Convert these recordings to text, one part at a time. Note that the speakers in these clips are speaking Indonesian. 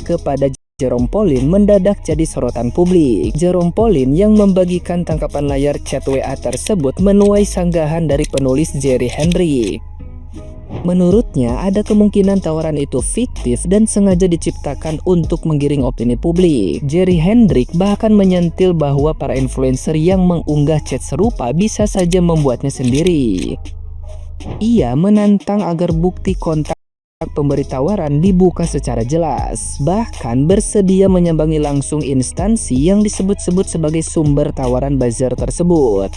kepada Jerome Pauline mendadak jadi sorotan publik. Jerome Pauline yang membagikan tangkapan layar chat WA tersebut menuai sanggahan dari penulis Jerry Hendrick. Menurutnya, ada kemungkinan tawaran itu fiktif dan sengaja diciptakan untuk menggiring opini publik. Jerry Hendrick bahkan menyentil bahwa para influencer yang mengunggah chat serupa bisa saja membuatnya sendiri. Ia menantang agar bukti kontak pemberi tawaran dibuka secara jelas, bahkan bersedia menyambangi langsung instansi yang disebut-sebut sebagai sumber tawaran buzzer tersebut.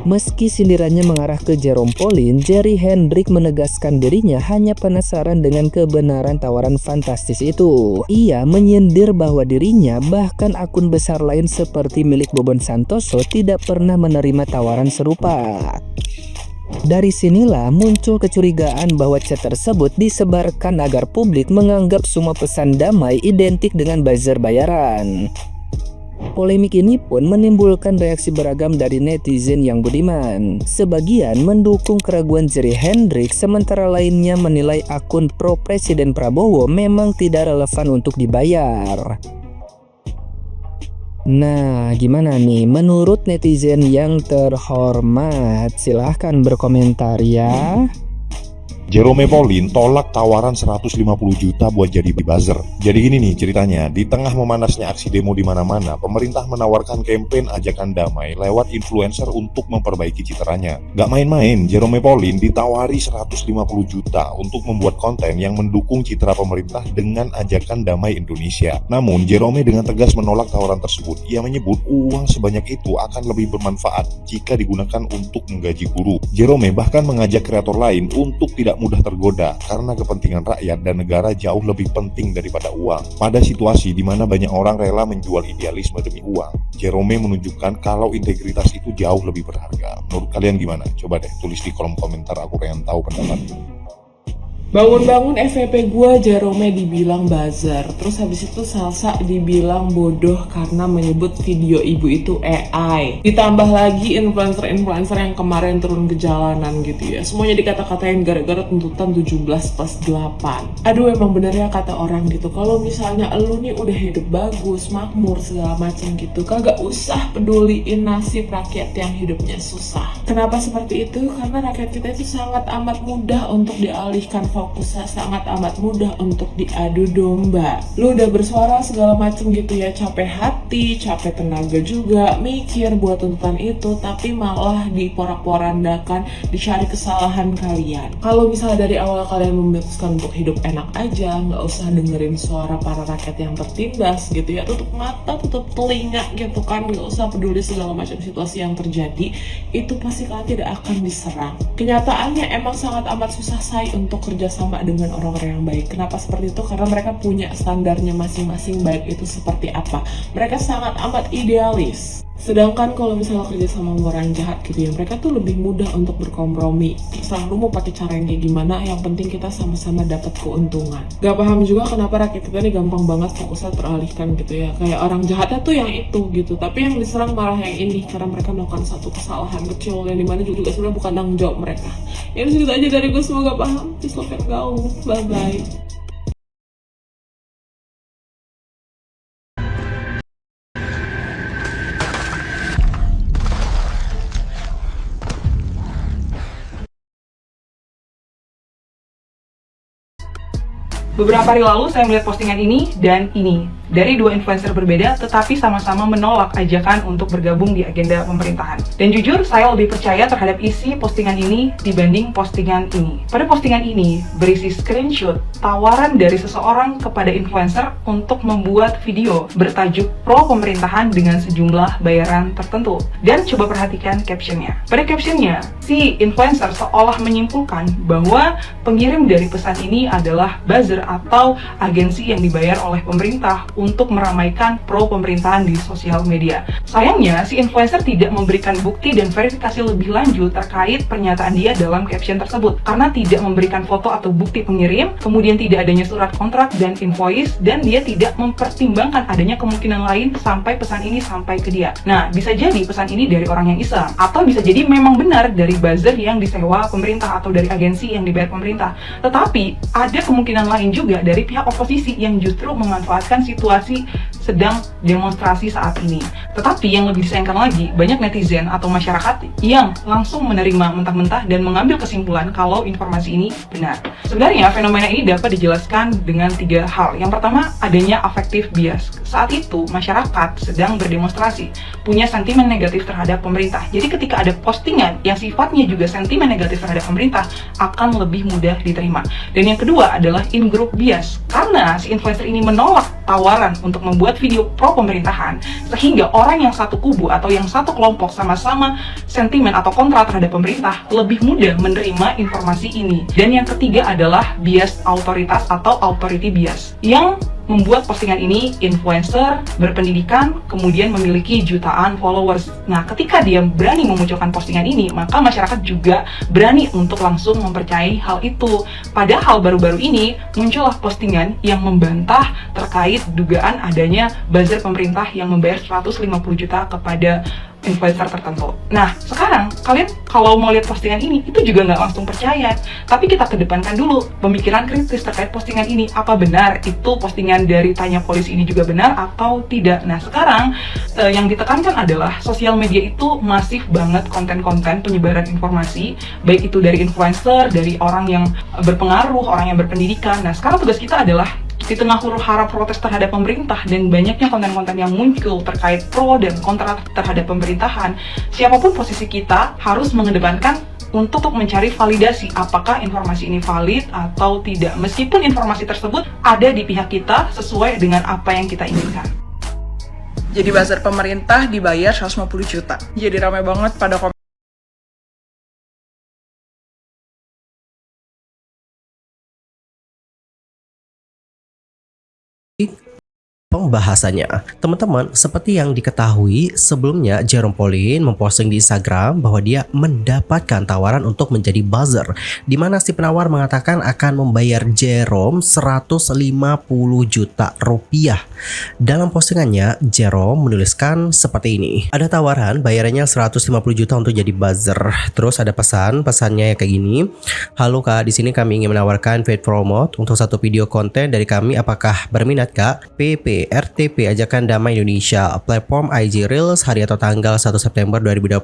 Meski sindirannya mengarah ke Jerome Pauline, Jerry Hendrick menegaskan dirinya hanya penasaran dengan kebenaran tawaran fantastis itu. Ia menyindir bahwa dirinya, bahkan akun besar lain seperti milik Bobon Santoso, tidak pernah menerima tawaran serupa. Dari sinilah muncul kecurigaan bahwa chat tersebut disebarkan agar publik menganggap semua pesan damai identik dengan buzzer bayaran. Polemik ini pun menimbulkan reaksi beragam dari netizen yang budiman. Sebagian mendukung keraguan Jerry Hendrick, sementara lainnya menilai akun pro Presiden Prabowo memang tidak relevan untuk dibayar. Nah, gimana nih menurut netizen yang terhormat? Silahkan berkomentar ya. Jerome Pauline tolak tawaran 150 juta buat jadi buzzer. Jadi gini nih ceritanya, di tengah memanasnya aksi demo di mana-mana, pemerintah menawarkan kampanye ajakan damai lewat influencer untuk memperbaiki citranya. Gak main-main, Jerome Pauline ditawari 150 juta untuk membuat konten yang mendukung citra pemerintah dengan ajakan damai Indonesia. Namun, Jerome dengan tegas menolak tawaran tersebut. Ia menyebut uang sebanyak itu akan lebih bermanfaat jika digunakan untuk menggaji guru. Jerome bahkan mengajak kreator lain untuk tidak mudah tergoda karena kepentingan rakyat dan negara jauh lebih penting daripada uang. Pada situasi di mana banyak orang rela menjual idealisme demi uang, Jerome menunjukkan kalau integritas itu jauh lebih berharga. Menurut kalian gimana? Coba deh tulis di kolom komentar, aku pengen tahu pendapatmu. Bangun-bangun FVP gue Jerome dibilang buzzer, terus habis itu Salsa dibilang bodoh karena menyebut video ibu itu AI. Ditambah lagi influencer-influencer yang kemarin turun ke jalanan gitu ya, semuanya dikata-katain gara-gara tuntutan 17+8. Aduh, emang bener ya kata orang gitu, kalau misalnya elu nih udah hidup bagus, makmur segala macam gitu, kagak usah peduliin nasib rakyat yang hidupnya susah. Kenapa seperti itu? Karena rakyat kita itu sangat amat mudah untuk dialihkan fokusnya, sangat amat mudah untuk diadu domba. Lu udah bersuara segala macem gitu ya, capek hati, capek tenaga juga, mikir buat tuntutan itu, tapi malah diporak-porandakan, dicari kesalahan kalian. Kalau misalnya dari awal kalian memutuskan untuk hidup enak aja, nggak usah dengerin suara para rakyat yang tertindas gitu ya, tutup mata, tutup telinga gitu kan, nggak usah peduli segala macam situasi yang terjadi, itu pasti kalian tidak akan diserang. Kenyataannya emang sangat amat susah say untuk kerjasama dengan orang-orang yang baik. Kenapa seperti itu? Karena mereka punya standarnya masing-masing baik itu seperti apa. Mereka sangat amat idealis. Sedangkan kalau misalnya kerja sama orang jahat gitu ya, mereka tuh lebih mudah untuk berkompromi. Terserah lu mau pakai cara yang kayak gimana, yang penting kita sama-sama dapat keuntungan. Gak paham juga kenapa rakyat kita ini gampang banget fokusnya teralihkan gitu ya. Kayak orang jahatnya tuh yang itu gitu, tapi yang diserang malah yang ini karena mereka melakukan satu kesalahan kecil yang dimana juga sebenarnya bukan tanggung jawab mereka. Ya itu segitu aja dari gue, semoga paham. Just love and go. Bye-bye. Beberapa hari lalu saya melihat postingan ini dan ini dari dua influencer berbeda tetapi sama-sama menolak ajakan untuk bergabung di agenda pemerintahan. Dan jujur saya lebih percaya terhadap isi postingan ini dibanding postingan ini. Pada postingan ini berisi screenshot tawaran dari seseorang kepada influencer untuk membuat video bertajuk pro pemerintahan dengan sejumlah bayaran tertentu. Dan coba perhatikan captionnya. Pada captionnya, si influencer seolah menyimpulkan bahwa pengirim dari pesan ini adalah buzzer atau agensi yang dibayar oleh pemerintah untuk meramaikan pro pemerintahan di sosial media. Sayangnya, si influencer tidak memberikan bukti dan verifikasi lebih lanjut terkait pernyataan dia dalam caption tersebut, karena tidak memberikan foto atau bukti pengirim, kemudian tidak adanya surat kontrak dan invoice, dan dia tidak mempertimbangkan adanya kemungkinan lain sampai pesan ini sampai ke dia. Nah, bisa jadi pesan ini dari orang yang iseng, atau bisa jadi memang benar dari buzzer yang disewa pemerintah atau dari agensi yang dibayar pemerintah. Tetapi ada kemungkinan lain juga dari pihak oposisi yang justru memanfaatkan situasi sedang demonstrasi saat ini. Tetapi yang lebih disayangkan lagi, banyak netizen atau masyarakat yang langsung menerima mentah-mentah dan mengambil kesimpulan kalau informasi ini benar. Sebenarnya fenomena ini dapat dijelaskan dengan 3 hal. Yang pertama, adanya affective bias. Saat itu masyarakat sedang berdemonstrasi, punya sentimen negatif terhadap pemerintah. Jadi ketika ada postingan yang sifatnya juga sentimen negatif terhadap pemerintah, akan lebih mudah diterima. Dan yang kedua adalah in-group bias. Karena si influencer ini menolak tawaran untuk membuat video pro pemerintahan, sehingga orang yang satu kubu atau yang satu kelompok sama-sama sentimen atau kontra terhadap pemerintah lebih mudah menerima informasi ini. Dan yang ketiga adalah bias autoritas atau authority bias, yang membuat postingan ini influencer berpendidikan, kemudian memiliki jutaan followers. Nah, ketika dia berani memunculkan postingan ini, maka masyarakat juga berani untuk langsung mempercayai hal itu. Padahal baru-baru ini muncullah postingan yang membantah terkait dugaan adanya buzzer pemerintah yang membayar 150 juta kepada influencer tertentu. Nah, sekarang kalian kalau mau lihat postingan ini, itu juga nggak langsung percaya. Tapi kita kedepankan dulu pemikiran kritis terkait postingan ini. Apa benar itu postingan dari Tanya Polisi ini juga benar atau tidak? Nah, sekarang yang ditekankan adalah sosial media itu masif banget konten-konten penyebaran informasi, baik itu dari influencer, dari orang yang berpengaruh, orang yang berpendidikan. Nah, sekarang tugas kita adalah di tengah huru hara protes terhadap pemerintah dan banyaknya konten-konten yang muncul terkait pro dan kontra terhadap pemerintahan, siapapun posisi kita harus mengedepankan untuk mencari validasi apakah informasi ini valid atau tidak, meskipun informasi tersebut ada di pihak kita sesuai dengan apa yang kita inginkan. Jadi buzzer pemerintah dibayar 150 juta. Jadi ramai banget pada komen. Pembahasannya, teman-teman, seperti yang diketahui sebelumnya, Jerome Pauline memposting di Instagram bahwa dia mendapatkan tawaran untuk menjadi buzzer, di mana si penawar mengatakan akan membayar Jerome 150 juta rupiah. Dalam postingannya, Jerome menuliskan seperti ini: ada tawaran bayarannya 150 juta untuk jadi buzzer. Terus ada pesannya kayak gini: halo kak, di sini kami ingin menawarkan paid promote untuk satu video konten dari kami. Apakah berminat kak? PP RTP Ajakan Damai Indonesia, platform IG Reels, hari atau tanggal 1 September 2025,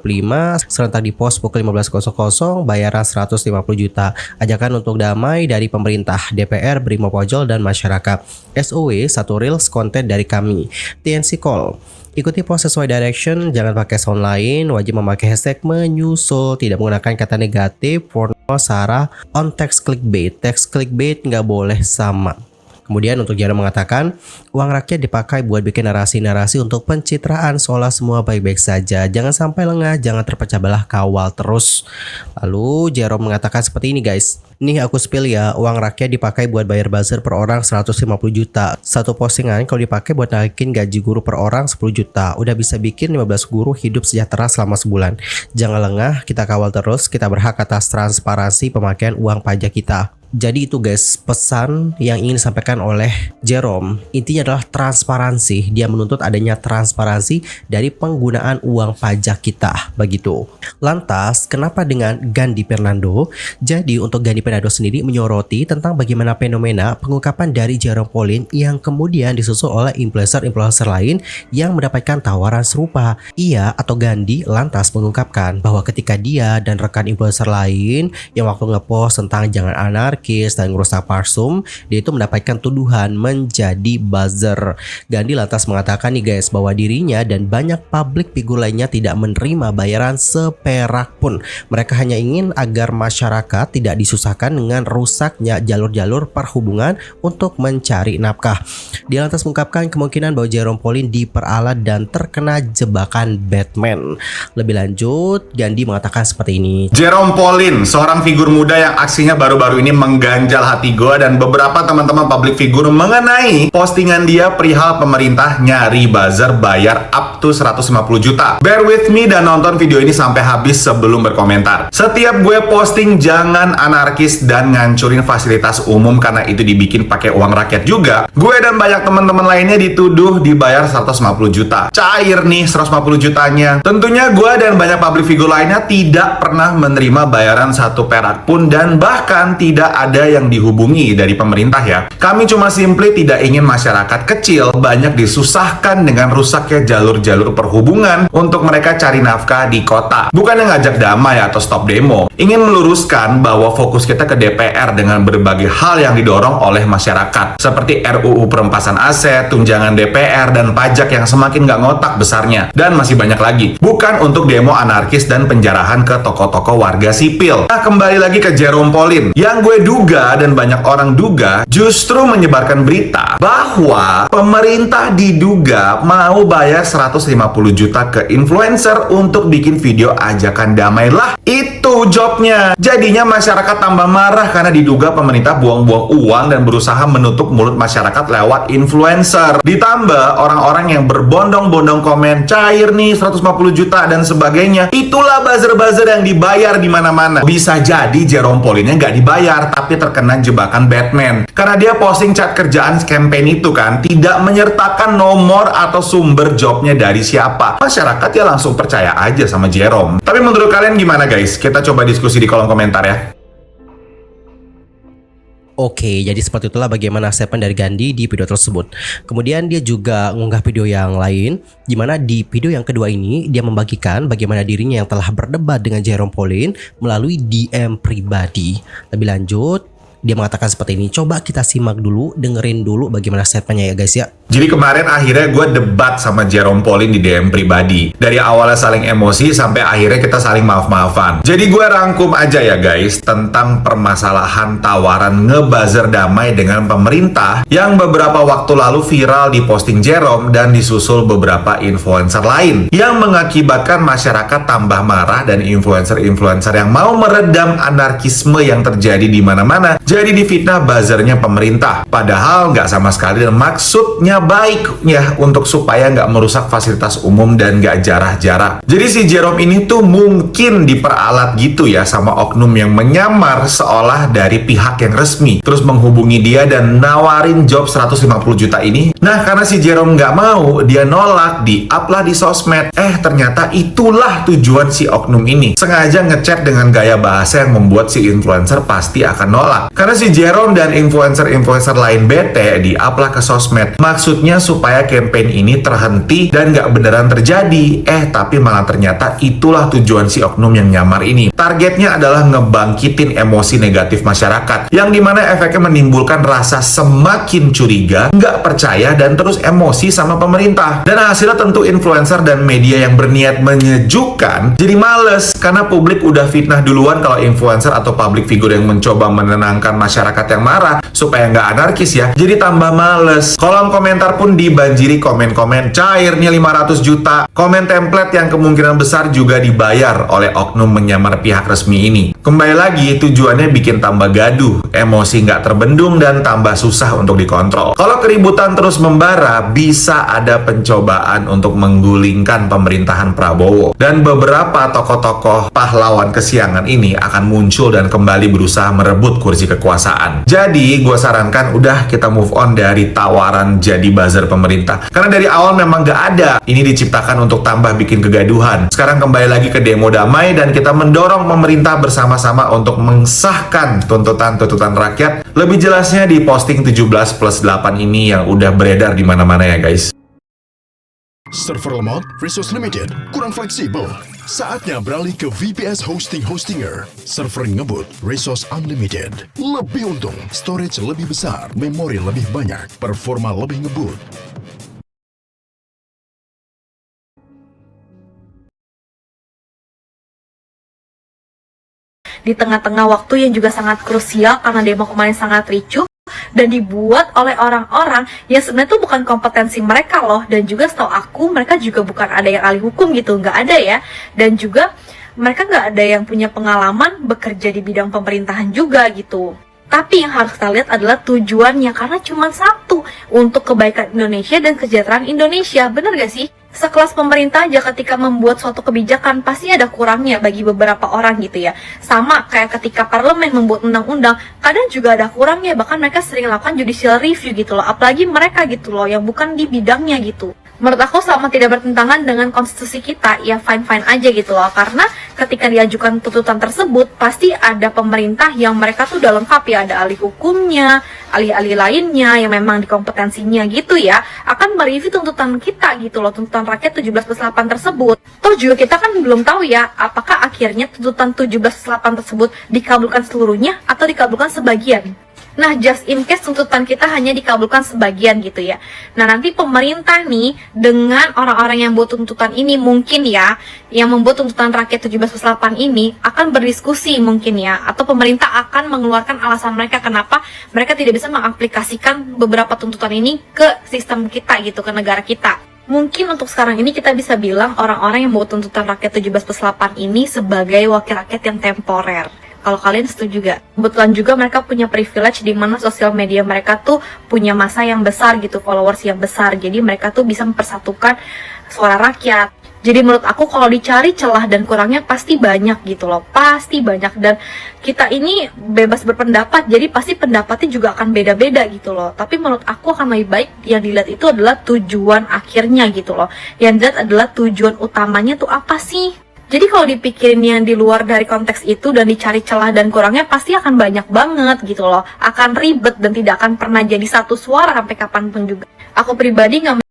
serentak di post pukul 15.00, bayaran 150 juta. Ajakan untuk damai dari pemerintah, DPR, Brimopojol, dan masyarakat. SOW, satu Reels konten dari kami. TNC Call. Ikuti post sesuai direction, jangan pakai sound lain, wajib memakai hashtag menyusul, tidak menggunakan kata negatif, porno, sara, on text clickbait. Text clickbait nggak boleh sama. Kemudian untuk Jerome mengatakan, uang rakyat dipakai buat bikin narasi-narasi untuk pencitraan, seolah semua baik-baik saja. Jangan sampai lengah, jangan terpecah belah, kawal terus. Lalu Jerome mengatakan seperti ini guys. Nih aku spill ya, uang rakyat dipakai buat bayar buzzer per orang 150 juta. Satu postingan kalau dipakai buat naikin gaji guru per orang 10 juta. Udah bisa bikin 15 guru hidup sejahtera selama sebulan. Jangan lengah, kita kawal terus, kita berhak atas transparansi pemakaian uang pajak kita. Jadi itu guys, pesan yang ingin disampaikan oleh Jerome. Intinya adalah transparansi. Dia menuntut adanya transparansi dari penggunaan uang pajak kita. Begitu. Lantas, kenapa dengan Gandhi Fernando? Jadi untuk Gandhi Fernando sendiri menyoroti tentang bagaimana fenomena pengungkapan dari Jerome Pauline yang kemudian disusul oleh influencer-influencer lain yang mendapatkan tawaran serupa. Ia atau Gandhi lantas mengungkapkan bahwa ketika dia dan rekan influencer lain yang waktu ngepost tentang jangan anarkis dan ngerusak parsum, dia itu mendapatkan tuduhan menjadi buzzer. Gandhi lantas mengatakan nih guys, bahwa dirinya dan banyak publik figur lainnya tidak menerima bayaran seperak pun. Mereka hanya ingin agar masyarakat tidak disusahkan dengan rusaknya jalur-jalur perhubungan untuk mencari nafkah. Dia lantas mengungkapkan kemungkinan bahwa Jerome Pauline diperalat dan terkena jebakan Batman. Lebih lanjut, Gandhi mengatakan seperti ini. Jerome Pauline, seorang figur muda yang aksinya baru-baru ini mengganjal hati gue dan beberapa teman-teman public figure mengenai postingan dia perihal pemerintah nyari buzzer bayar up to 150 juta. Bear with me dan nonton video ini sampai habis sebelum berkomentar. Setiap gue posting jangan anarkis dan ngancurin fasilitas umum karena itu dibikin pakai uang rakyat juga. Gue dan banyak teman-teman lainnya dituduh dibayar 150 juta. Cair nih 150 jutanya. Tentunya gue dan banyak public figure lainnya tidak pernah menerima bayaran 1 perak pun dan bahkan tidak ada yang dihubungi dari pemerintah ya. Kami cuma simply tidak ingin masyarakat kecil banyak disusahkan dengan rusaknya jalur-jalur perhubungan untuk mereka cari nafkah di kota. Bukan yang ngajak damai atau stop demo. Ingin meluruskan bahwa fokus kita ke DPR dengan berbagai hal yang didorong oleh masyarakat. Seperti RUU perampasan aset, tunjangan DPR, dan pajak yang semakin nggak ngotak besarnya. Dan masih banyak lagi. Bukan untuk demo anarkis dan penjarahan ke tokoh-tokoh warga sipil. Nah, kembali lagi ke Jerome Pauline. Yang gue duga dan banyak orang duga justru menyebarkan berita bahwa pemerintah diduga mau bayar 150 juta ke influencer untuk bikin video ajakan damai lah. Itu jobnya. Jadinya masyarakat tambah marah karena diduga pemerintah buang-buang uang dan berusaha menutup mulut masyarakat lewat influencer. Ditambah orang-orang yang berbondong-bondong komen cair nih 150 juta dan sebagainya. Itulah buzzer-buzzer yang dibayar di mana-mana. Bisa jadi Jerome Pauline-nya nggak dibayar tapi terkena jebakan Batman. Karena dia posting chat kerjaan campaign itu kan tidak menyertakan nomor atau sumber jobnya dari siapa. Masyarakat ya langsung percaya aja sama Jerome. Tapi menurut kalian gimana guys? Kita coba diskusi di kolom komentar ya. Oke, jadi seperti itulah bagaimana statement dari Gandhi di video tersebut. Kemudian dia juga mengunggah video yang lain, di mana di video yang kedua ini dia membagikan bagaimana dirinya yang telah berdebat dengan Jerome Pauline melalui DM pribadi. Lebih lanjut, dia mengatakan seperti ini. Coba kita simak dulu, dengerin dulu bagaimana statementnya ya guys ya. Jadi kemarin akhirnya gue debat sama Jerome Pauline di DM pribadi. Dari awalnya saling emosi sampai akhirnya kita saling maaf-maafan. Jadi gue rangkum aja ya guys tentang permasalahan tawaran ngebuzzer damai dengan pemerintah yang beberapa waktu lalu viral di posting Jerome dan disusul beberapa influencer lain yang mengakibatkan masyarakat tambah marah dan influencer-influencer yang mau meredam anarkisme yang terjadi di mana-mana jadi difitnah buzzernya pemerintah. Padahal nggak sama sekali dan maksudnya baik ya untuk supaya nggak merusak fasilitas umum dan nggak jarah-jarah. Jadi si Jerome ini tuh mungkin diperalat gitu ya sama oknum yang menyamar seolah dari pihak yang resmi terus menghubungi dia dan nawarin job 150 juta ini. Nah karena si Jerome nggak mau, dia nolak, di-up lah di sosmed. Ternyata itulah tujuan si oknum ini, sengaja ngechat dengan gaya bahasa yang membuat si influencer pasti akan nolak. Karena si Jerome dan influencer-influencer lain bete, di-up lah ke sosmed. Maksudnya supaya campaign ini terhenti dan nggak beneran terjadi. Tapi malah ternyata itulah tujuan si oknum yang nyamar ini. Targetnya adalah ngebangkitin emosi negatif masyarakat, yang dimana efeknya menimbulkan rasa semakin curiga, nggak percaya, dan terus emosi sama pemerintah. Dan hasilnya tentu influencer dan media yang berniat menyejukkan jadi males, karena publik udah fitnah duluan kalau influencer atau public figure yang mencoba menenangkan masyarakat yang marah supaya nggak anarkis ya, jadi tambah males. Kolom komentar pun dibanjiri komen-komen cairnya 500 juta, komen template yang kemungkinan besar juga dibayar oleh oknum menyamar pihak resmi ini. Kembali lagi, tujuannya bikin tambah gaduh, emosi nggak terbendung dan tambah susah untuk dikontrol. Kalau keributan terus membara, bisa ada pencobaan untuk menggulingkan pemerintahan Prabowo. Dan beberapa tokoh-tokoh pahlawan kesiangan ini akan muncul dan kembali berusaha merebut kursi kekuasaan. Jadi, gue sarankan udah kita move on dari tawaran jadi buzzer pemerintah. Karena dari awal memang nggak ada. Ini diciptakan untuk tambah bikin kegaduhan. Sekarang kembali lagi ke demo damai dan kita mendorong pemerintah bersama-sama untuk mengesahkan tuntutan-tuntutan rakyat. Lebih jelasnya di posting 17+8 ini yang udah beredar di mana-mana ya guys. Server lemot, resource limited, kurang fleksibel. Saatnya beralih ke VPS Hostinger. Server ngebut, resource unlimited. Lebih untung, storage lebih besar, memori lebih banyak, performa lebih ngebut. Di tengah-tengah waktu yang juga sangat krusial karena demo kemarin sangat ricuh dan dibuat oleh orang-orang yang sebenarnya itu bukan kompetensi mereka loh, dan juga setahu aku mereka juga bukan ada yang ahli hukum gitu, nggak ada ya, dan juga mereka nggak ada yang punya pengalaman bekerja di bidang pemerintahan juga gitu. Tapi yang harus kita lihat adalah tujuannya, karena cuma satu, untuk kebaikan Indonesia dan kesejahteraan Indonesia. Bener gak sih? Sekelas pemerintah aja ketika membuat suatu kebijakan pasti ada kurangnya bagi beberapa orang gitu ya. Sama kayak ketika parlemen membuat undang-undang, kadang juga ada kurangnya, bahkan mereka sering lakukan judicial review gitu loh. Apalagi mereka gitu loh yang bukan di bidangnya gitu. Menurut aku selama tidak bertentangan dengan konstitusi kita, ya fine-fine aja gitu loh. Karena ketika diajukan tuntutan tersebut, pasti ada pemerintah yang mereka tuh udah lengkap ya. Ada ahli hukumnya, ahli-ahli lainnya yang memang di kompetensinya gitu ya, akan mereview tuntutan kita gitu loh, tuntutan rakyat 17+8 tersebut. Toh juga kita kan belum tahu ya, apakah akhirnya tuntutan 17+8 tersebut dikabulkan seluruhnya atau dikabulkan sebagian. Nah, just in case tuntutan kita hanya dikabulkan sebagian gitu ya. Nah, nanti pemerintah nih dengan orang-orang yang buat tuntutan ini mungkin ya, yang membuat tuntutan rakyat 17+8 ini akan berdiskusi mungkin ya, atau pemerintah akan mengeluarkan alasan mereka kenapa mereka tidak bisa mengaplikasikan beberapa tuntutan ini ke sistem kita gitu, ke negara kita. Mungkin untuk sekarang ini kita bisa bilang orang-orang yang membuat tuntutan rakyat 17+8 ini sebagai wakil rakyat yang temporer. Kalau kalian setuju gak? Kebetulan juga mereka punya privilege di mana sosial media mereka tuh punya massa yang besar gitu, followers yang besar. Jadi mereka tuh bisa mempersatukan suara rakyat. Jadi menurut aku kalau dicari celah dan kurangnya pasti banyak gitu loh, pasti banyak. Dan kita ini bebas berpendapat, jadi pasti pendapatnya juga akan beda-beda gitu loh. Tapi menurut aku akan lebih baik yang dilihat itu adalah tujuan akhirnya gitu loh. Yang dilihat adalah tujuan utamanya tuh apa sih? Jadi kalau dipikirin yang di luar dari konteks itu dan dicari celah dan kurangnya pasti akan banyak banget gitu loh. Akan ribet dan tidak akan pernah jadi satu suara sampai kapanpun juga. Aku pribadi gak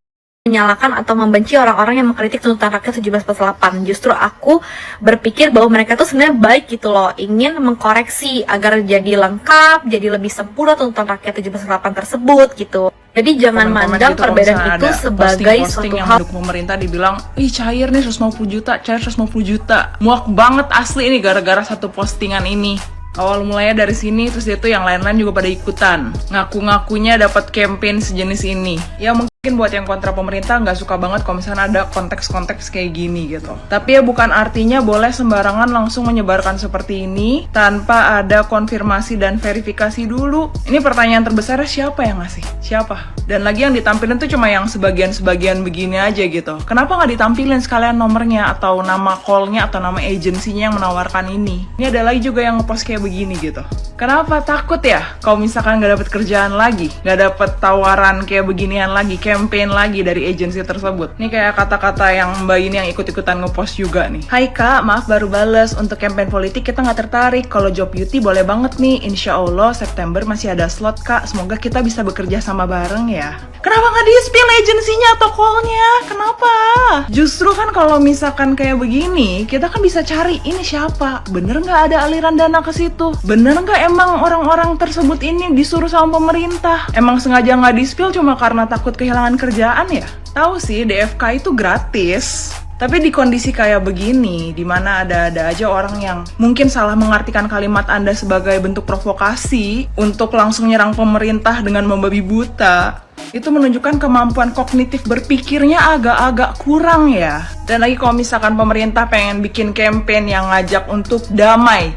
menyalahkan atau membenci orang-orang yang mengkritik tuntutan rakyat 17+8. Justru aku berpikir bahwa mereka tuh sebenarnya baik gitu loh, ingin mengkoreksi agar jadi lengkap, jadi lebih sempurna tuntutan rakyat 17+8 tersebut gitu. Jadi jangan mandang gitu, perbedaan itu sebagai suatu yang hal. mendukung pemerintah dibilang, ih cair nih 150 juta, cair 150 juta. Muak banget asli ini gara-gara satu postingan ini. Awal mulanya dari sini, terus dia tuh yang lain-lain juga pada ikutan. Ngaku-ngakunya dapat campaign sejenis ini. Ya mungkin buat yang kontra pemerintah nggak suka banget kalau misalnya ada konteks-konteks kayak gini gitu. Tapi ya bukan artinya boleh sembarangan langsung menyebarkan seperti ini tanpa ada konfirmasi dan verifikasi dulu. Ini pertanyaan terbesarnya, siapa yang ngasih? Siapa? Dan lagi yang ditampilin tuh cuma yang sebagian-sebagian begini aja gitu. Kenapa nggak ditampilin sekalian nomornya atau nama call-nya atau nama agensinya yang menawarkan ini? Ini ada lagi juga yang ngepost kayak begini gitu. Kenapa takut ya kalau misalkan nggak dapet kerjaan lagi, nggak dapet tawaran kayak beginian lagi, campaign lagi dari agensi tersebut? Ini kayak kata-kata yang mbak ini yang ikut-ikutan ngepost juga nih. Hai kak, maaf baru bales, untuk campaign politik kita nggak tertarik. Kalau job beauty boleh banget nih, insya Allah September masih ada slot kak, semoga kita bisa bekerja sama bareng ya. Kenapa nggak di-spill agensinya atau call-nya? Kenapa? Justru kan kalau misalkan kayak begini, kita kan bisa cari ini siapa, bener nggak ada aliran dana ke situ, bener nggak emang orang-orang tersebut ini disuruh sama pemerintah, emang sengaja nggak di-spill cuma karena takut kehilangan kerjaan ya? Tahu sih DFK itu gratis. Tapi di kondisi kayak begini, dimana ada aja orang yang mungkin salah mengartikan kalimat Anda sebagai bentuk provokasi untuk langsung nyerang pemerintah dengan membabi buta, itu menunjukkan kemampuan kognitif berpikirnya agak-agak kurang ya. Dan lagi kalau misalkan pemerintah pengen bikin campaign yang ngajak untuk damai,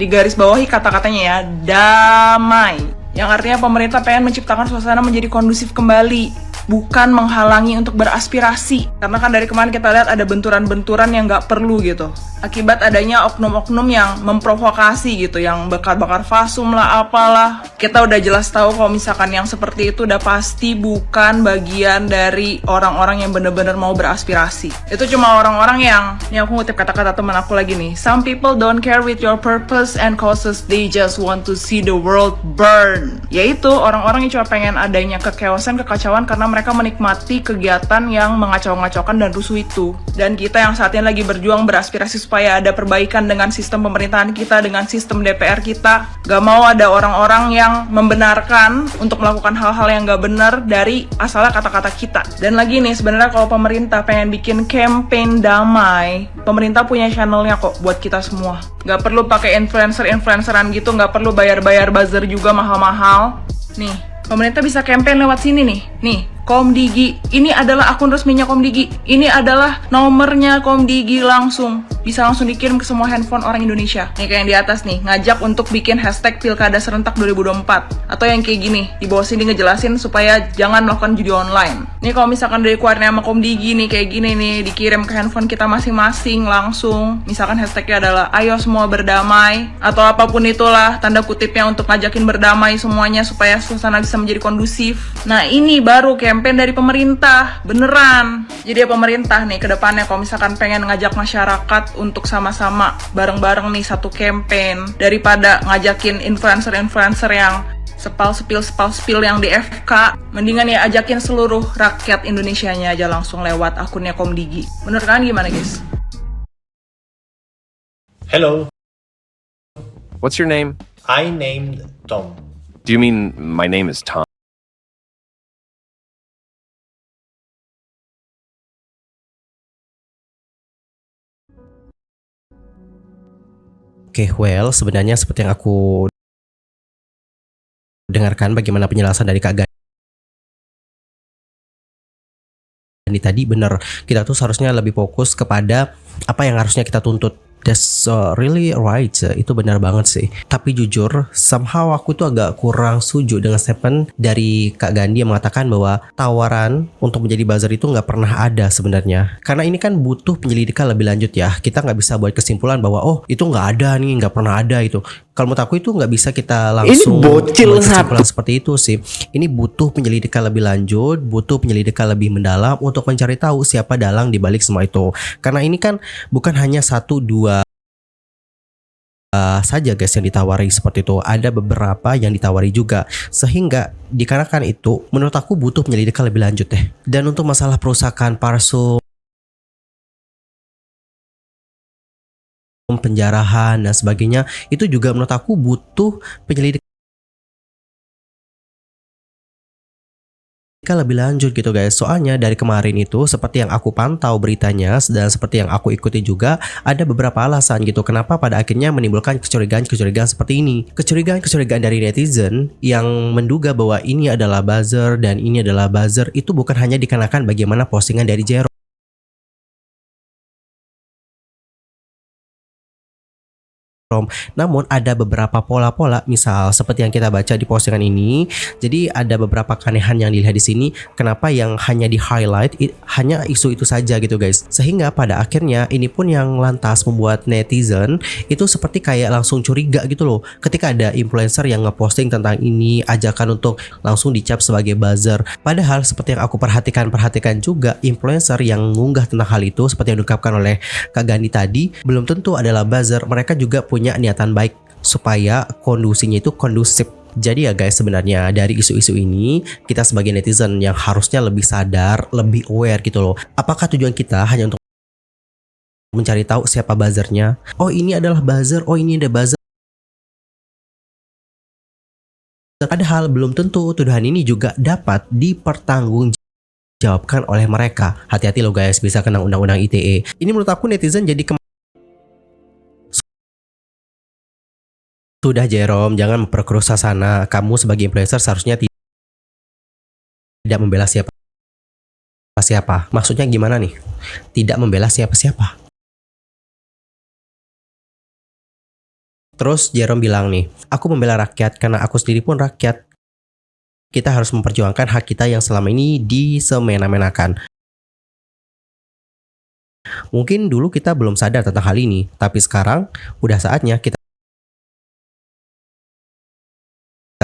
digaris bawahi kata-katanya ya, damai. Yang artinya pemerintah pengen menciptakan suasana menjadi kondusif kembali, bukan menghalangi untuk beraspirasi. Karena kan dari kemarin kita lihat ada benturan-benturan yang nggak perlu gitu. Akibat adanya oknum-oknum yang memprovokasi gitu, yang bakar-bakar fasum lah apalah. Kita udah jelas tahu kalau misalkan yang seperti itu udah pasti bukan bagian dari orang-orang yang bener-bener mau beraspirasi. Itu cuma orang-orang yang, ini aku ngutip kata-kata teman aku lagi nih, some people don't care with your purpose and causes, they just want to see the world burn. Yaitu orang-orang yang cuma pengen adanya kekeosan, kekacauan karena mereka menikmati kegiatan yang mengacau-ngacaukan dan rusuh itu. Dan kita yang saat ini lagi berjuang beraspirasi supaya ada perbaikan dengan sistem pemerintahan kita, dengan sistem DPR kita, gak mau ada orang-orang yang membenarkan untuk melakukan hal-hal yang gak benar dari asalnya kata-kata kita. Dan lagi nih, sebenarnya kalau pemerintah pengen bikin campaign damai, pemerintah punya channelnya kok buat kita semua. Gak perlu pakai influencer-influenceran gitu, gak perlu bayar-bayar buzzer juga mahal-mahal. Nih, pemerintah bisa campaign lewat sini nih. Nih, Komdigi. Ini adalah akun resminya Komdigi. Ini adalah nomornya Komdigi langsung. bisa langsung dikirim ke semua handphone orang Indonesia. Nih kayak yang di atas nih, ngajak untuk bikin hashtag Pilkada Serentak 2024. Atau yang kayak gini, di bawah sini ngejelasin supaya jangan melakukan judi online. Nih kalau misalkan dari Kurnia sama Komdigi nih kayak gini nih, dikirim ke handphone kita masing-masing langsung. Misalkan hashtagnya adalah ayo semua berdamai, atau apapun itulah tanda kutipnya untuk ngajakin berdamai semuanya supaya suasana bisa menjadi kondusif. Nah ini baru campaign dari pemerintah, beneran. Jadi ya pemerintah nih ke depannya kalau misalkan pengen ngajak masyarakat untuk sama-sama bareng-bareng nih satu campaign, daripada ngajakin influencer-influencer yang sepal-sepil yang di FK, mendingan ya ajakin seluruh rakyat Indonesianya aja langsung lewat akunnya Komdigi. Bener kan gimana guys? Hello, What's your name? I named Tom. Do you mean my name is Tom? Oke, well, sebenarnya seperti yang aku dengarkan bagaimana penjelasan dari Kak Gani tadi, bener, kita tuh seharusnya lebih fokus kepada apa yang harusnya kita tuntut. That's really right, itu benar banget sih. Tapi jujur, somehow aku tuh agak kurang setuju dengan statement dari Kak Gandhi yang mengatakan bahwa tawaran untuk menjadi buzzer itu nggak pernah ada sebenarnya. Karena ini kan butuh penyelidikan lebih lanjut ya. Kita nggak bisa buat kesimpulan bahwa oh itu nggak ada nih, nggak pernah ada itu. Kalau menurut aku itu nggak bisa kita langsung buat kesimpulan seperti itu sih. Ini butuh penyelidikan lebih lanjut, butuh penyelidikan lebih mendalam untuk mencari tahu siapa dalang di balik semua itu. Karena ini kan bukan hanya 1-2 saja guys yang ditawari seperti itu, ada beberapa yang ditawari juga, sehingga dikarenakan itu menurut aku butuh penyelidikan lebih lanjut deh. Dan untuk masalah perusakan parsum, penjarahan dan sebagainya, itu juga menurut aku butuh penyelidikan lebih lanjut gitu guys. Soalnya dari kemarin itu seperti yang aku pantau beritanya dan seperti yang aku ikuti juga, ada beberapa alasan gitu kenapa pada akhirnya menimbulkan kecurigaan seperti ini. Kecurigaan dari netizen yang menduga bahwa ini adalah buzzer dan ini adalah buzzer itu bukan hanya dikarenakan bagaimana postingan dari Jerome. Namun ada beberapa pola-pola, misal seperti yang kita baca di postingan ini. Jadi ada beberapa keanehan yang dilihat di sini. Kenapa yang hanya di highlight hanya isu itu saja gitu guys. Sehingga pada akhirnya ini pun yang lantas membuat netizen itu seperti kayak langsung curiga gitu loh. Ketika ada influencer yang ngeposting tentang ini, ajakan untuk langsung dicap sebagai buzzer. Padahal seperti yang aku perhatikan juga, influencer yang ngunggah tentang hal itu seperti yang diungkapkan oleh Kak Gandhi tadi, belum tentu adalah buzzer. Mereka juga punya niatan baik supaya kondusinya itu kondusif. Jadi ya guys, sebenarnya dari isu-isu ini kita sebagai netizen yang harusnya lebih sadar, lebih aware gitu loh. Apakah tujuan kita hanya untuk mencari tahu siapa buzzernya? Oh ini adalah buzzer, oh ini ada buzzer. Padahal belum tentu tuduhan ini juga dapat dipertanggungjawabkan oleh mereka. Hati-hati loh guys, bisa kena undang-undang ITE. Ini menurut aku netizen jadi sudah Jerome, jangan memperkeruh suasana. Kamu sebagai influencer seharusnya tidak membela siapa. Maksudnya gimana nih? Tidak membela siapa-siapa. Terus Jerome bilang nih, aku membela rakyat karena aku sendiri pun rakyat. Kita harus memperjuangkan hak kita yang selama ini disemena-menakan. Mungkin dulu kita belum sadar tentang hal ini, tapi sekarang udah saatnya kita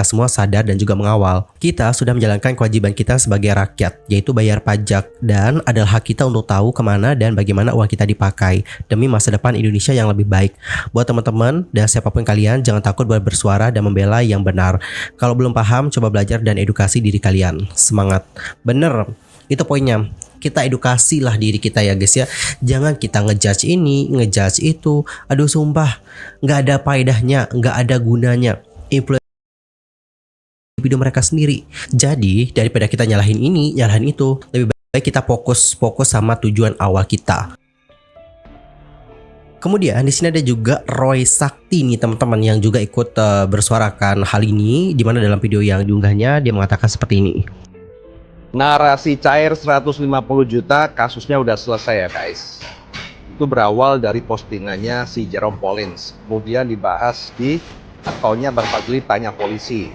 semua sadar dan juga mengawal. Kita sudah menjalankan kewajiban kita sebagai rakyat, yaitu bayar pajak, dan adalah hak kita untuk tahu kemana dan bagaimana uang kita dipakai demi masa depan Indonesia yang lebih baik. Buat teman-teman dan siapapun kalian, jangan takut buat bersuara dan membela yang benar. Kalau belum paham, coba belajar dan edukasi diri kalian. Semangat. Bener, itu poinnya. Kita edukasilah diri kita ya guys ya. Jangan kita ngejudge ini, ngejudge itu. Aduh sumpah, nggak ada faedahnya, nggak ada gunanya. Video mereka sendiri. Jadi daripada kita nyalahin ini, nyalahin itu, lebih baik kita fokus sama tujuan awal kita. Kemudian di sini ada juga Roy Sakti nih teman-teman yang juga ikut bersuarakan hal ini, di mana dalam video yang diunggahnya dia mengatakan seperti ini. Narasi cair 150 juta, kasusnya udah selesai ya guys. Itu berawal dari postingannya si Jerome Pollins, kemudian dibahas di akunnya Bang Fadli Tanya Polisi.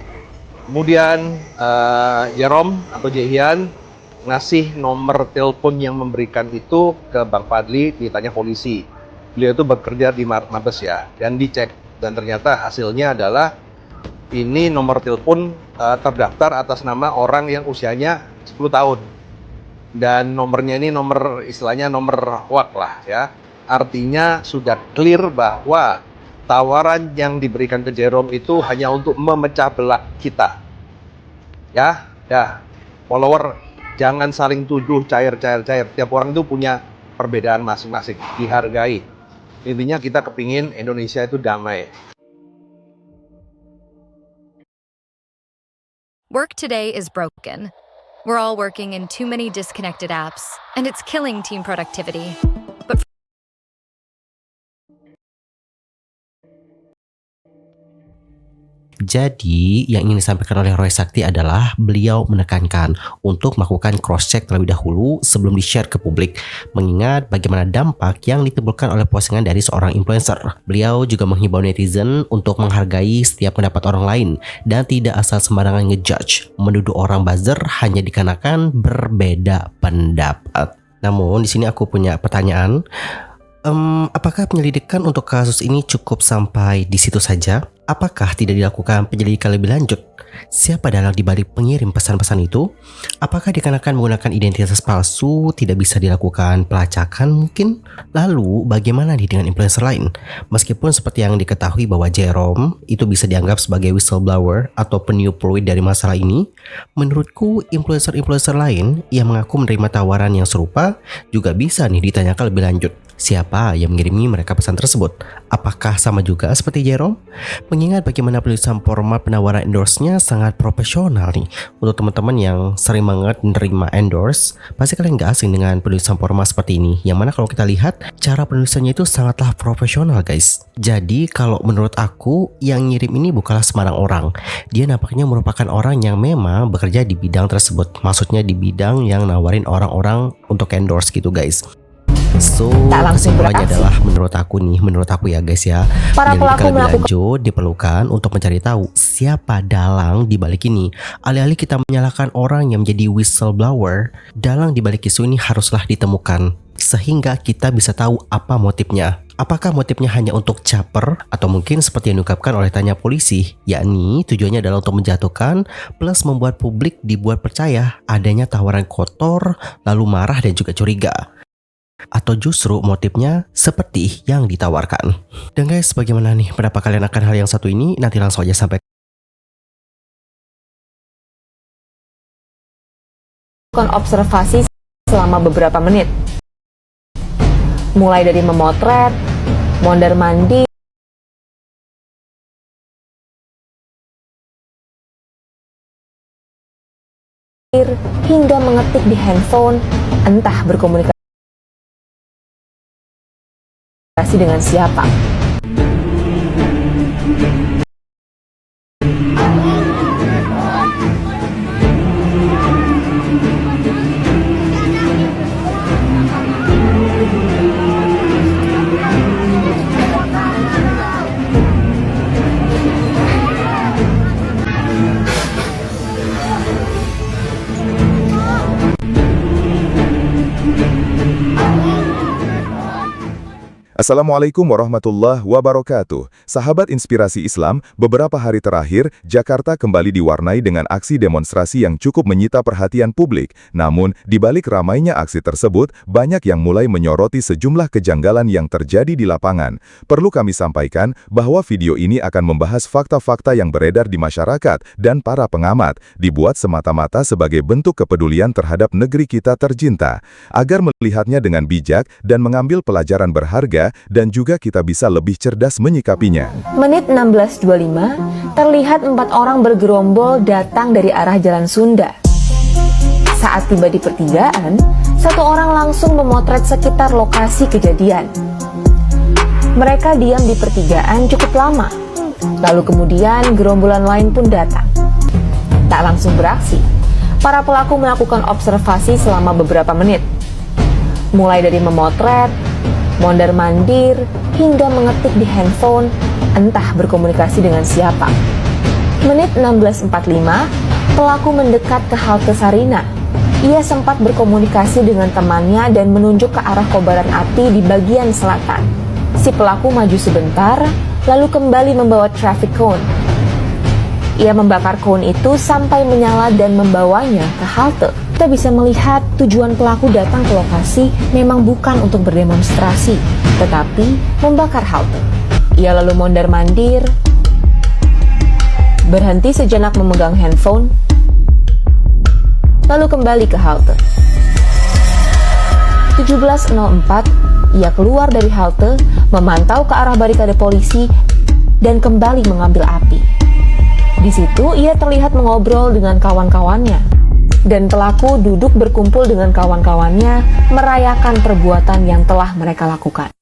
Kemudian Jerome atau Jehian ngasih nomor telepon yang memberikan itu ke Bang Fadli ditanya polisi. Beliau itu bekerja di Mabes ya, dan dicek, dan ternyata hasilnya adalah ini nomor telepon terdaftar atas nama orang yang usianya 10 tahun. Dan nomornya ini nomor istilahnya nomor wak lah ya. Artinya sudah clear bahwa tawaran yang diberikan ke Jerome itu hanya untuk memecah belah kita. Ya, follower jangan saling tuduh cair. Tiap orang itu punya perbedaan masing-masing, dihargai. Intinya kita kepingin Indonesia itu damai. Work today is broken. We're all working in too many disconnected apps, and it's killing team productivity. But Jadi, yang ingin disampaikan oleh Roy Sakti adalah beliau menekankan untuk melakukan cross-check terlebih dahulu sebelum di-share ke publik, mengingat bagaimana dampak yang ditimbulkan oleh postingan dari seorang influencer. Beliau juga menghimbau netizen untuk menghargai setiap pendapat orang lain dan tidak asal sembarangan ngejudge, menuduh orang buzzer hanya dikarenakan berbeda pendapat. Namun, di sini aku punya pertanyaan. Apakah penyelidikan untuk kasus ini cukup sampai di situ saja? Apakah tidak dilakukan penyelidikan lebih lanjut? Siapa dalang dibalik pengirim pesan-pesan itu? Apakah dikarenakan menggunakan identitas palsu tidak bisa dilakukan pelacakan mungkin? Lalu bagaimana nih dengan influencer lain? Meskipun seperti yang diketahui bahwa Jerome itu bisa dianggap sebagai whistleblower atau peniup fluid dari masalah ini, menurutku influencer-influencer lain yang mengaku menerima tawaran yang serupa juga bisa nih ditanyakan lebih lanjut. Siapa yang mengirimi mereka pesan tersebut? Apakah sama juga seperti Jerome? Mengingat bagaimana penulisan format penawaran endorse-nya sangat profesional nih. Untuk teman-teman yang sering banget menerima endorse, pasti kalian gak asing dengan penulisan format seperti ini. Yang mana kalau kita lihat, cara penulisannya itu sangatlah profesional guys. Jadi kalau menurut aku, yang ngirim ini bukanlah sembarang orang. Dia nampaknya merupakan orang yang memang bekerja di bidang tersebut. Maksudnya di bidang yang nawarin orang-orang untuk endorse gitu guys. So, kesimpulannya adalah menurut aku ya guys ya, penyelidikan lebih lanjut diperlukan untuk mencari tahu siapa dalang di balik ini. Alih-alih kita menyalahkan orang yang menjadi whistleblower, dalang di balik isu ini haruslah ditemukan sehingga kita bisa tahu apa motifnya. Apakah motifnya hanya untuk caper atau mungkin seperti yang diungkapkan oleh Tanya Polisi, yakni tujuannya adalah untuk menjatuhkan plus membuat publik dibuat percaya adanya tawaran kotor, lalu marah dan juga curiga. Atau justru motifnya seperti yang ditawarkan. Dan guys, bagaimana nih pendapat kalian akan hal yang satu ini? Nanti langsung aja sampai observasi selama beberapa menit. Mulai dari memotret, mondar-mandir, hingga mengetik di handphone, entah berkomunikasi dengan siapa. Assalamualaikum warahmatullahi wabarakatuh. Sahabat Inspirasi Islam, beberapa hari terakhir, Jakarta kembali diwarnai dengan aksi demonstrasi yang cukup menyita perhatian publik. Namun, di balik ramainya aksi tersebut, banyak yang mulai menyoroti sejumlah kejanggalan yang terjadi di lapangan. Perlu kami sampaikan bahwa video ini akan membahas fakta-fakta yang beredar di masyarakat dan para pengamat, dibuat semata-mata sebagai bentuk kepedulian terhadap negeri kita tercinta, agar melihatnya dengan bijak dan mengambil pelajaran berharga, dan juga kita bisa lebih cerdas menyikapinya. Menit 16.25, terlihat 4 orang bergerombol datang dari arah Jalan Sunda. Saat tiba di pertigaan, 1 orang langsung memotret sekitar lokasi kejadian. Mereka diam di pertigaan cukup lama, lalu kemudian gerombolan lain pun datang. Tak langsung beraksi, para pelaku melakukan observasi selama beberapa menit. Mulai dari memotret, mondar-mandir, hingga mengetik di handphone, entah berkomunikasi dengan siapa. Menit 16.45, pelaku mendekat ke halte Sarina. Ia sempat berkomunikasi dengan temannya dan menunjuk ke arah kobaran api di bagian selatan. Si pelaku maju sebentar, lalu kembali membawa traffic cone. Ia membakar cone itu sampai menyala dan membawanya ke halte. Kita bisa melihat tujuan pelaku datang ke lokasi memang bukan untuk berdemonstrasi, tetapi membakar halte. Ia lalu mondar-mandir, berhenti sejenak memegang handphone, lalu kembali ke halte. 17.04, ia keluar dari halte, memantau ke arah barikade polisi, dan kembali mengambil api. Di situ ia terlihat mengobrol dengan kawan-kawannya, dan pelaku duduk berkumpul dengan kawan-kawannya merayakan perbuatan yang telah mereka lakukan.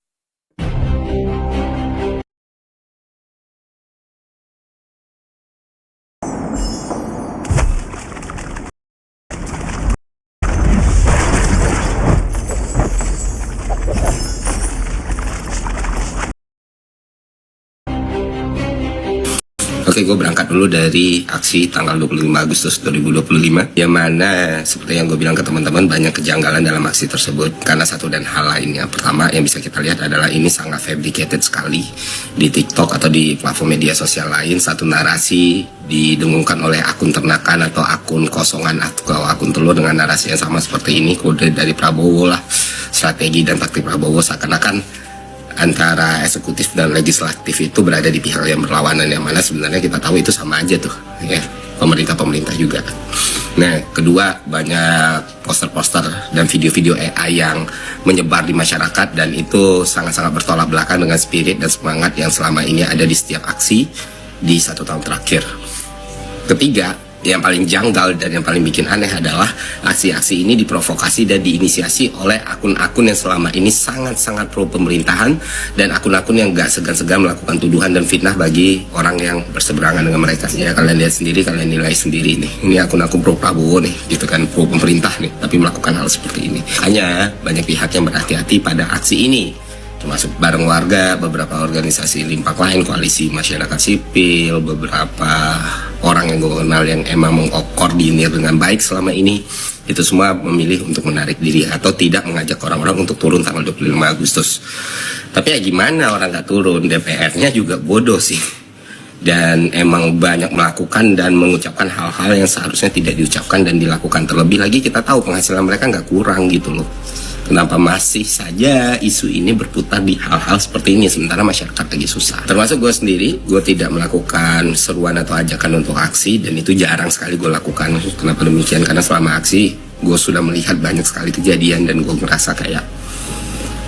Oke, gue berangkat dulu dari aksi tanggal 25 Agustus 2025, yang mana seperti yang gue bilang ke teman-teman, banyak kejanggalan dalam aksi tersebut karena satu dan hal lainnya. Pertama yang bisa kita lihat adalah ini sangat fabricated sekali di TikTok atau di platform media sosial lain. Satu narasi didengungkan oleh akun ternakan atau akun kosongan atau akun telur dengan narasi yang sama seperti ini, kode dari Prabowo lah, strategi dan taktik Prabowo, seakan-akan antara eksekutif dan legislatif itu berada di pihak yang berlawanan, yang mana sebenarnya kita tahu itu sama aja tuh, ya, pemerintah juga. Nah, kedua, banyak poster-poster dan video-video AI yang menyebar di masyarakat, dan itu sangat-sangat bertolak belakang dengan spirit dan semangat yang selama ini ada di setiap aksi di 1 tahun terakhir. Ketiga, yang paling janggal dan yang paling bikin aneh adalah aksi-aksi ini diprovokasi dan diinisiasi oleh akun-akun yang selama ini sangat-sangat pro pemerintahan, dan akun-akun yang gak segan-segan melakukan tuduhan dan fitnah bagi orang yang berseberangan dengan mereka. Ya, kalian lihat sendiri, kalian nilai sendiri nih. Ini akun-akun pro Prabowo nih, gitu kan, pro pemerintah nih, tapi melakukan hal seperti ini. Hanya banyak pihak yang berhati-hati pada aksi ini, termasuk bareng warga, beberapa organisasi limpak lain, koalisi masyarakat sipil, beberapa orang yang gue kenal yang emang mengkoordinir dengan baik selama ini. Itu semua memilih untuk menarik diri atau tidak mengajak orang-orang untuk turun tanggal 25 Agustus. Tapi ya gimana orang gak turun, DPR-nya juga bodoh sih. Dan emang banyak melakukan dan mengucapkan hal-hal yang seharusnya tidak diucapkan dan dilakukan. Terlebih lagi kita tahu penghasilan mereka gak kurang gitu loh. Kenapa masih saja isu ini berputar di hal-hal seperti ini sementara masyarakat lagi susah? Termasuk gue sendiri, gue tidak melakukan seruan atau ajakan untuk aksi, dan itu jarang sekali gue lakukan. Kenapa demikian? Karena selama aksi gue sudah melihat banyak sekali kejadian dan gue merasa kayak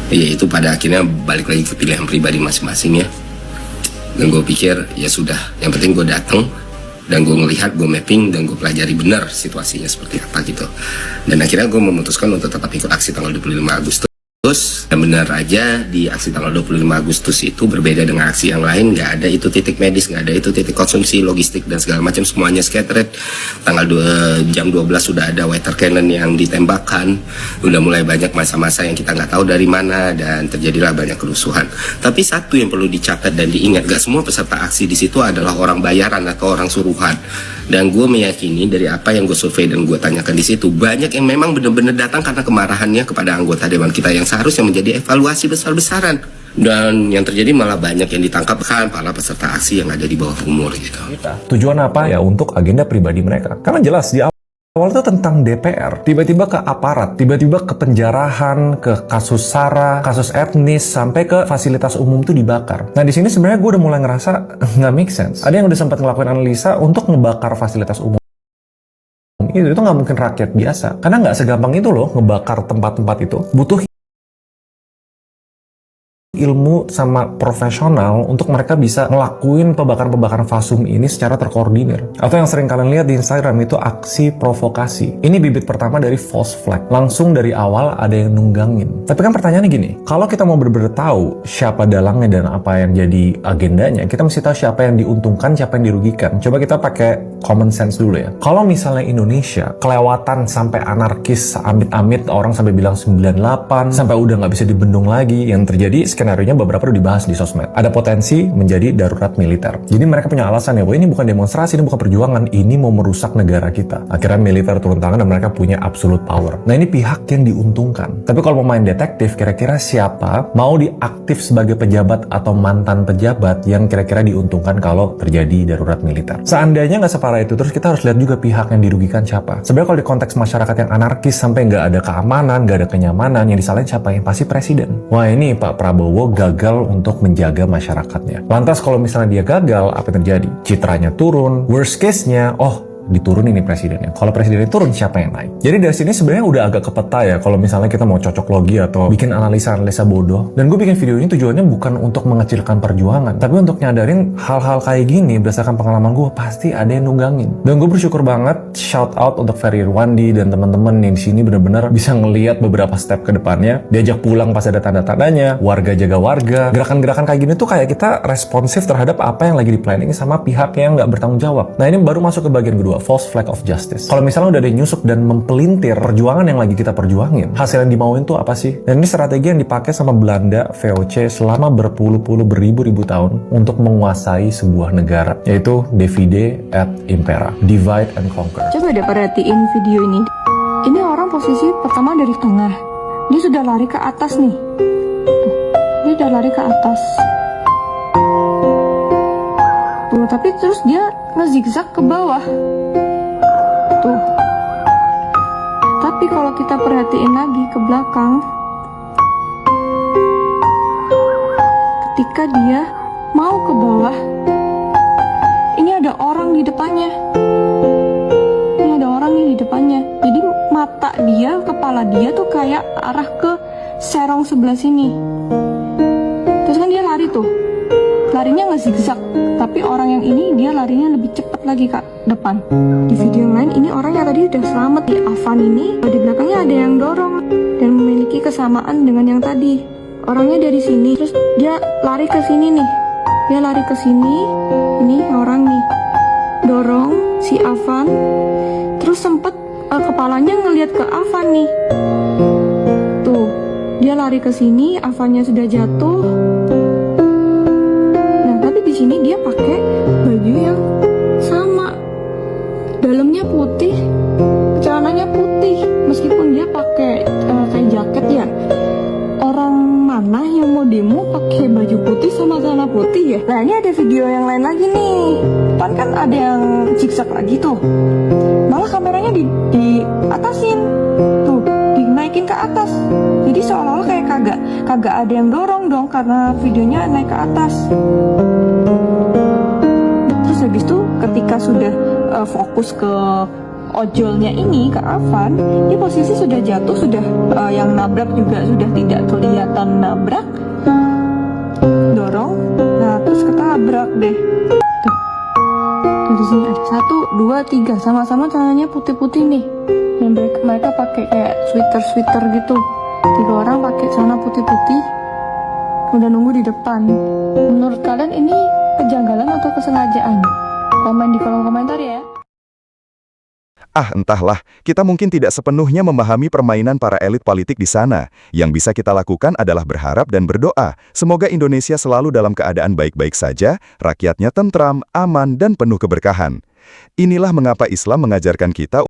ya itu pada akhirnya balik lagi ke pilihan pribadi masing-masing ya. Dan gue pikir ya sudah, yang penting gue datang dan gue ngelihat, gue mapping, dan gue pelajari benar situasinya seperti apa gitu. Dan akhirnya gue memutuskan untuk tetap ikut aksi tanggal 25 Agustus. Dan benar aja di aksi tanggal 25 Agustus itu berbeda dengan aksi yang lain. Gak ada itu titik medis, gak ada itu titik konsumsi, logistik, dan segala macam, semuanya scattered. Jam 12 sudah ada water cannon yang ditembakkan. Udah mulai banyak masa-masa yang kita gak tahu dari mana, dan terjadilah banyak kerusuhan. Tapi satu yang perlu dicatat dan diingat, gak semua peserta aksi di situ adalah orang bayaran atau orang suruhan. Dan gue meyakini dari apa yang gue survei dan gue tanyakan di situ, banyak yang memang benar-benar datang karena kemarahannya kepada anggota dewan kita yang seharusnya menjadi evaluasi besar-besaran. Dan yang terjadi malah banyak yang ditangkap kan para peserta aksi yang ada di bawah umur gitu. Tujuan apa ya? Untuk agenda pribadi mereka. Karena jelas di awal itu tentang DPR, tiba-tiba ke aparat, tiba-tiba ke penjarahan, ke kasus SARA, kasus etnis, sampai ke fasilitas umum tuh dibakar. Nah di sini sebenarnya gue udah mulai ngerasa nggak make sense. Ada yang udah sempat ngelakuin analisa untuk ngebakar fasilitas umum. Itu nggak mungkin rakyat biasa, karena nggak segampang itu loh ngebakar tempat-tempat itu. Butuh ilmu sama profesional untuk mereka bisa ngelakuin pembakaran-pembakaran fasum ini secara terkoordinir. Atau yang sering kalian lihat di Instagram itu aksi provokasi. Ini bibit pertama dari false flag. Langsung dari awal ada yang nunggangin. Tapi kan pertanyaannya gini, kalau kita mau bener-bener tahu siapa dalangnya dan apa yang jadi agendanya, kita mesti tahu siapa yang diuntungkan, siapa yang dirugikan. Coba kita pakai common sense dulu ya. Kalau misalnya Indonesia kelewatan sampai anarkis, amit-amit orang sampai bilang 98, sampai udah nggak bisa dibendung lagi, yang terjadi skenario-nya beberapa udah dibahas di sosmed. Ada potensi menjadi darurat militer. Jadi mereka punya alasan ya, wah ini bukan demonstrasi, ini bukan perjuangan, ini mau merusak negara kita. Akhirnya militer turun tangan dan mereka punya absolute power. Nah ini pihak yang diuntungkan. Tapi kalau mau main detektif, kira-kira siapa mau diaktif sebagai pejabat atau mantan pejabat yang kira-kira diuntungkan kalau terjadi darurat militer? Seandainya nggak separah itu, terus kita harus lihat juga pihak yang dirugikan siapa. Sebenarnya kalau di konteks masyarakat yang anarkis sampai nggak ada keamanan, nggak ada kenyamanan, yang disalahin siapa? Yang pasti presiden. Wah ini Pak Prabowo gagal untuk menjaga masyarakatnya. Lantas kalau misalnya dia gagal, apa yang terjadi? Citranya turun, worst case-nya, diturunin nih presidennya. Kalau presidennya turun, siapa yang naik? Jadi dari sini sebenarnya udah agak kepeta ya kalau misalnya kita mau cocok logi atau bikin analisa-analisa bodoh. Dan gue bikin video ini tujuannya bukan untuk mengecilkan perjuangan, tapi untuk nyadarin hal-hal kayak gini berdasarkan pengalaman gue pasti ada yang nunggangin. Dan gue bersyukur banget, shout out untuk Ferry Irwandi dan teman-teman yang di sini benar-benar bisa ngelihat beberapa step ke depannya. Diajak pulang pas ada tanda-tandanya, warga jaga warga. Gerakan-gerakan kayak gini tuh kayak kita responsif terhadap apa yang lagi di planning sama pihak yang nggak bertanggung jawab. Nah ini baru masuk ke bagian kedua, false flag of justice. Kalau misalnya udah ada yang nyusuk dan mempelintir perjuangan yang lagi kita perjuangin, hasil yang dimauin tuh apa sih? Dan ini strategi yang dipakai sama Belanda VOC selama berpuluh-puluh beribu-ribu tahun untuk menguasai sebuah negara, yaitu divide et impera, divide and conquer. Coba deh perhatiin video ini. Ini orang posisi pertama dari tengah, dia sudah lari ke atas nih. Tuh, dia udah lari ke atas. Tuh, tapi terus dia ngezigzag ke bawah. Tuh. Tapi kalau kita perhatiin lagi ke belakang, ketika dia mau ke bawah, ini ada orang di depannya. Ini ada orang nih di depannya. Jadi mata dia, kepala dia tuh kayak arah ke serong sebelah sini. Terus kan dia lari tuh. Larinya nggak zigzag, tapi orang yang ini dia larinya lebih cepat lagi ke depan. Di video yang lain ini orang yang tadi udah selamat di Avan ini, di belakangnya ada yang dorong dan memiliki kesamaan dengan yang tadi. Orangnya dari sini, terus dia lari ke sini nih. Dia lari ke sini, ini orang nih dorong si Avan, terus sempet kepalanya ngelihat ke Avan nih. Tuh, dia lari ke sini, Avannya sudah jatuh. Di sini dia pakai baju yang sama, dalamnya putih, celananya putih, meskipun dia pakai kayak jaket ya. Orang mana yang mau demo pakai baju putih sama celana putih ya? Nah ini ada video yang lain lagi nih, kan ada yang zigzag lagi tuh, malah kameranya di atasin tuh, dinaikin ke atas. Jadi seolah-olah kayak kagak ada yang dorong dong karena videonya naik ke atas. Terus habis itu ketika sudah fokus ke ojolnya ini, ke Avan, di posisi sudah jatuh, sudah yang nabrak juga sudah tidak kelihatan nabrak, dorong, nah terus ketabrak deh. Tuh, dari sini ada 1, 2, 3, sama-sama celananya putih-putih nih. Dan mereka pakai kayak sweater gitu. 3 orang pakai celana putih-putih, udah nunggu di depan. Menurut kalian ini kejanggalan atau kesengajaan? Komen di kolom komentar ya. Entahlah, kita mungkin tidak sepenuhnya memahami permainan para elit politik di sana. Yang bisa kita lakukan adalah berharap dan berdoa. Semoga Indonesia selalu dalam keadaan baik-baik saja, rakyatnya tentram, aman, dan penuh keberkahan. Inilah mengapa Islam mengajarkan kita